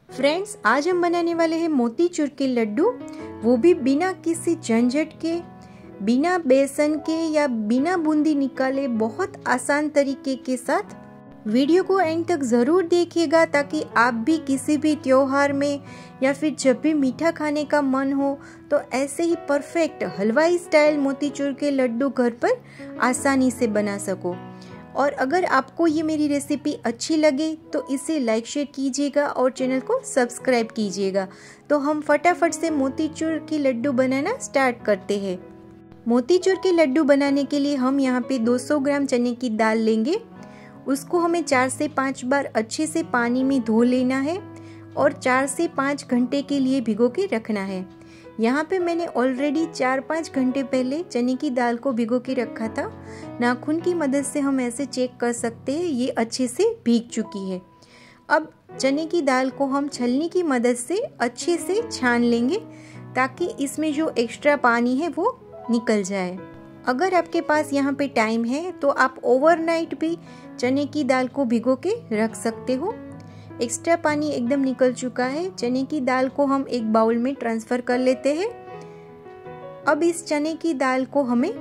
Friends, आज हम बनाने वाले हैं मोतीचूर के लड्डू, वो भी बिना किसी झंझट के, बिना बेसन के या बिना बूंदी निकाले बहुत आसान तरीके के साथ। वीडियो को एंड तक ज़रूर देखिएगा ताकि आप भी किसी भी त्योहार में या फिर जब भी मीठा खाने का मन हो तो ऐसे ही परफेक्ट हलवाई स्टाइल मोतीचूर के लड्डू घर पर आसानी से बना सको। और अगर आपको ये मेरी रेसिपी अच्छी लगे तो इसे लाइक शेयर कीजिएगा और चैनल को सब्सक्राइब कीजिएगा। तो हम फटाफट से मोतीचूर के लड्डू बनाना स्टार्ट करते हैं। मोतीचूर के लड्डू बनाने के लिए हम यहाँ पे 200 ग्राम चने की दाल लेंगे। उसको हमें 4 से 5 बार अच्छे से पानी में धो लेना है और 4 से 5 घंटे के लिए भिगो के रखना है। यहाँ पे मैंने ऑलरेडी 4-5 घंटे पहले चने की दाल को भिगो के रखा था। नाखून की मदद से हम ऐसे चेक कर सकते हैं ये अच्छे से भीग चुकी है। अब चने की दाल को हम छलनी की मदद से अच्छे से छान लेंगे ताकि इसमें जो एक्स्ट्रा पानी है वो निकल जाए। अगर आपके पास यहाँ पे टाइम है तो आप ओवरनाइट भी चने की दाल को भिगो के रख सकते हो। एक्स्ट्रा पानी एकदम निकल चुका है। चने की दाल को हम एक बाउल में ट्रांसफर कर लेते हैं। अब इस चने की दाल को हमें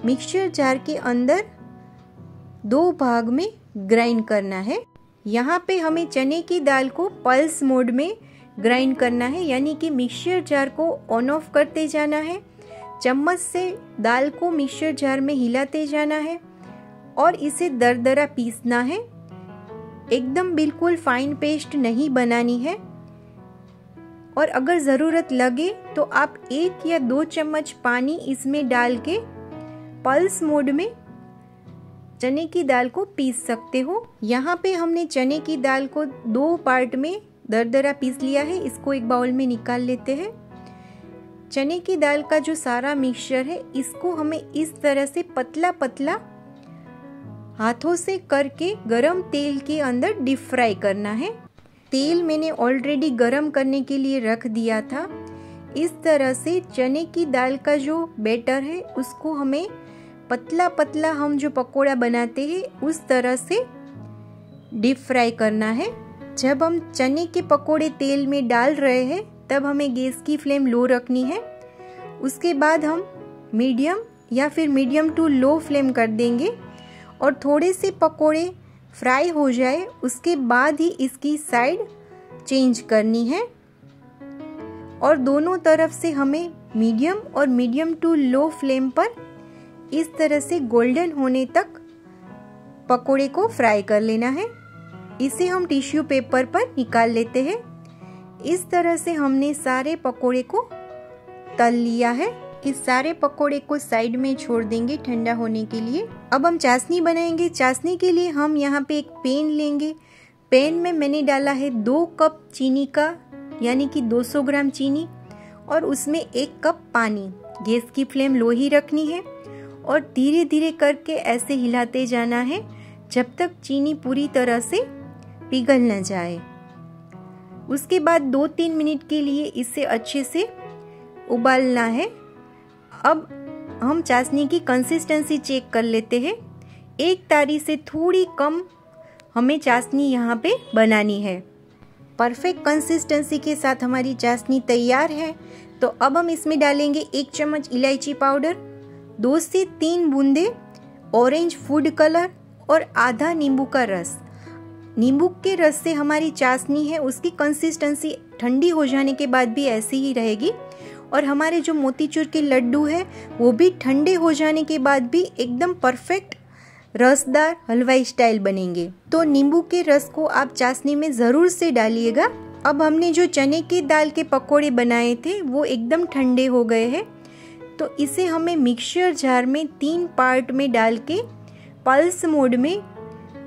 मिक्सचर जार के अंदर 2 भाग में ग्राइंड करना है। यहाँ पे हमें चने की दाल को पल्स मोड में ग्राइंड करना है, यानी कि मिक्सचर जार को ऑन ऑफ करते जाना है। चम्मच से दाल को मिक्सचर जार में हिलाते जाना है और इसे दरदरा पीसना है। एकदम बिल्कुल फाइन पेस्ट नहीं बनानी है। और अगर ज़रूरत लगे तो आप 1 या 2 चम्मच पानी इसमें डाल के पल्स मोड में चने की दाल को पीस सकते हो। यहाँ पे हमने चने की दाल को 2 पार्ट में दरदरा पीस लिया है। इसको एक बाउल में निकाल लेते हैं। चने की दाल का जो सारा मिक्सचर है इसको हमें इस तरह से पतला पतला हाथों से करके गरम तेल के अंदर डीप फ्राई करना है। तेल मैंने ऑलरेडी गरम करने के लिए रख दिया था। इस तरह से चने की दाल का जो बैटर है उसको हमें पतला पतला, हम जो पकोड़ा बनाते हैं उस तरह से डीप फ्राई करना है। जब हम चने के पकोड़े तेल में डाल रहे हैं तब हमें गैस की फ्लेम लो रखनी है। उसके बाद हम मीडियम या फिर मीडियम टू लो फ्लेम कर देंगे और थोड़े से पकोड़े फ्राई हो जाए उसके बाद ही इसकी साइड चेंज करनी है। और दोनों तरफ से हमें मीडियम और मीडियम टू लो फ्लेम पर इस तरह से गोल्डन होने तक पकोड़े को फ्राई कर लेना है। इसे हम टिश्यू पेपर पर निकाल लेते हैं। इस तरह से हमने सारे पकोड़े को तल लिया है। इस सारे पकोड़े को साइड में छोड़ देंगे ठंडा होने के लिए। अब हम चाशनी बनाएंगे। चाशनी के लिए हम यहाँ पे एक पैन लेंगे। पैन में मैंने डाला है 2 कप चीनी का, यानी कि 200 ग्राम चीनी, और उसमें 1 कप पानी। गैस की फ्लेम लो ही रखनी है और धीरे धीरे करके ऐसे हिलाते जाना है जब तक चीनी पूरी तरह से पिघल न जाए। उसके बाद 2-3 मिनट के लिए इसे अच्छे से उबालना है। अब हम चाशनी की कंसिस्टेंसी चेक कर लेते हैं। एक तारी से थोड़ी कम हमें चाशनी यहाँ पे बनानी है। परफेक्ट कंसिस्टेंसी के साथ हमारी चाशनी तैयार है। तो अब हम इसमें डालेंगे 1 चम्मच इलायची पाउडर, 2 से 3 बूंदे ऑरेंज फूड कलर और आधा नींबू का रस। नींबू के रस से हमारी चाशनी है उसकी कंसिस्टेंसी ठंडी हो जाने के बाद भी ऐसी ही रहेगी और हमारे जो मोतीचूर के लड्डू है वो भी ठंडे हो जाने के बाद भी एकदम परफेक्ट रसदार हलवाई स्टाइल बनेंगे। तो नींबू के रस को आप चाशनी में ज़रूर से डालिएगा। अब हमने जो चने की दाल के पकोड़े बनाए थे वो एकदम ठंडे हो गए हैं। तो इसे हमें मिक्सचर जार में 3 पार्ट में डाल के पल्स मोड में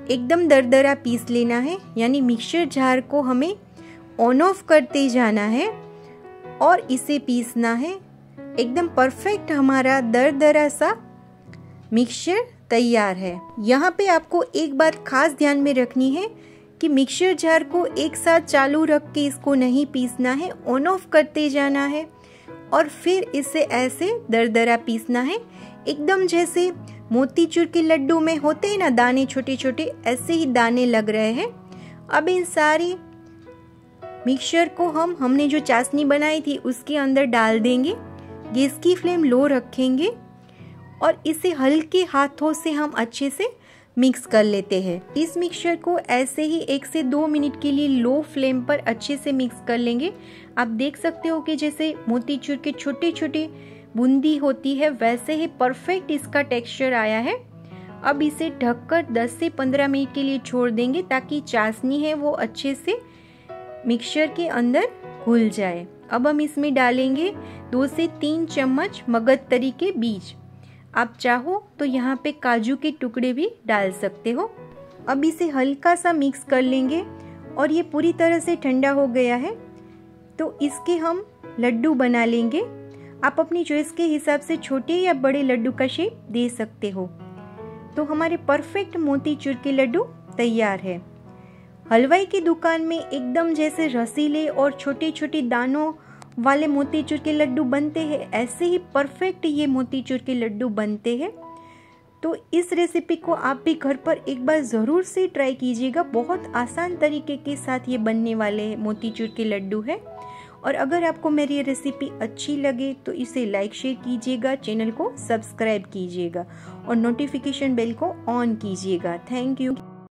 एकदम दरदरा पीस लेना है। यानी मिक्सचर जार को हमें ऑन ऑफ करते जाना है और इसे पीसना है। एकदम परफेक्ट हमारा दरदरा सा मिक्सचर तैयार है। यहाँ पे आपको एक बात खास ध्यान में रखनी है कि मिक्सचर जार को एक साथ चालू रख के इसको नहीं पीसना है, ऑन ऑफ करते जाना है और फिर इसे ऐसे दरदरा पीसना है। एकदम जैसे मोतीचूर के लड्डू में होते हैं ना दाने छोटे छोटे, ऐसे ही दाने लग रहे हैं। अब इन सारी मिक्सचर को हमने जो चाशनी बनाई थी उसके अंदर डाल देंगे। गैस की फ्लेम लो रखेंगे और इसे हल्के हाथों से हम अच्छे से मिक्स कर लेते हैं। इस मिक्सचर को ऐसे ही 1 से 2 मिनट के लिए लो फ्लेम पर अच्छे से मिक्स कर लेंगे। आप देख सकते हो कि जैसे मोतीचूर के छोटे छोटे बूंदी होती है वैसे ही परफेक्ट इसका टेक्सचर आया है। अब इसे ढककर 10 से 15 मिनट के लिए छोड़ देंगे ताकि चाशनी है वो अच्छे से मिक्सचर के अंदर घुल जाए। अब हम इसमें डालेंगे 2 से 3 चम्मच मगजतरी के बीज। आप चाहो तो यहाँ पे काजू के टुकड़े भी डाल सकते हो। अब इसे हल्का सा मिक्स कर लेंगे और ये पूरी तरह से ठंडा हो गया है तो इसके हम लड्डू बना लेंगे। आप अपनी चॉइस के हिसाब से छोटे या बड़े लड्डू का शेप दे सकते हो। तो हमारे परफेक्ट मोतीचूर के लड्डू तैयार है। हलवाई की दुकान में एकदम जैसे रसीले और छोटे छोटे दानों वाले मोतीचूर के लड्डू बनते हैं, ऐसे ही परफेक्ट ये मोतीचूर के लड्डू बनते हैं। तो इस रेसिपी को आप भी घर पर एक बार ज़रूर से ट्राई कीजिएगा। बहुत आसान तरीके के साथ ये बनने वाले मोतीचूर के लड्डू है। और अगर आपको मेरी ये रेसिपी अच्छी लगे तो इसे लाइक शेयर कीजिएगा, चैनल को सब्सक्राइब कीजिएगा और नोटिफिकेशन बेल को ऑन कीजिएगा। Thank you.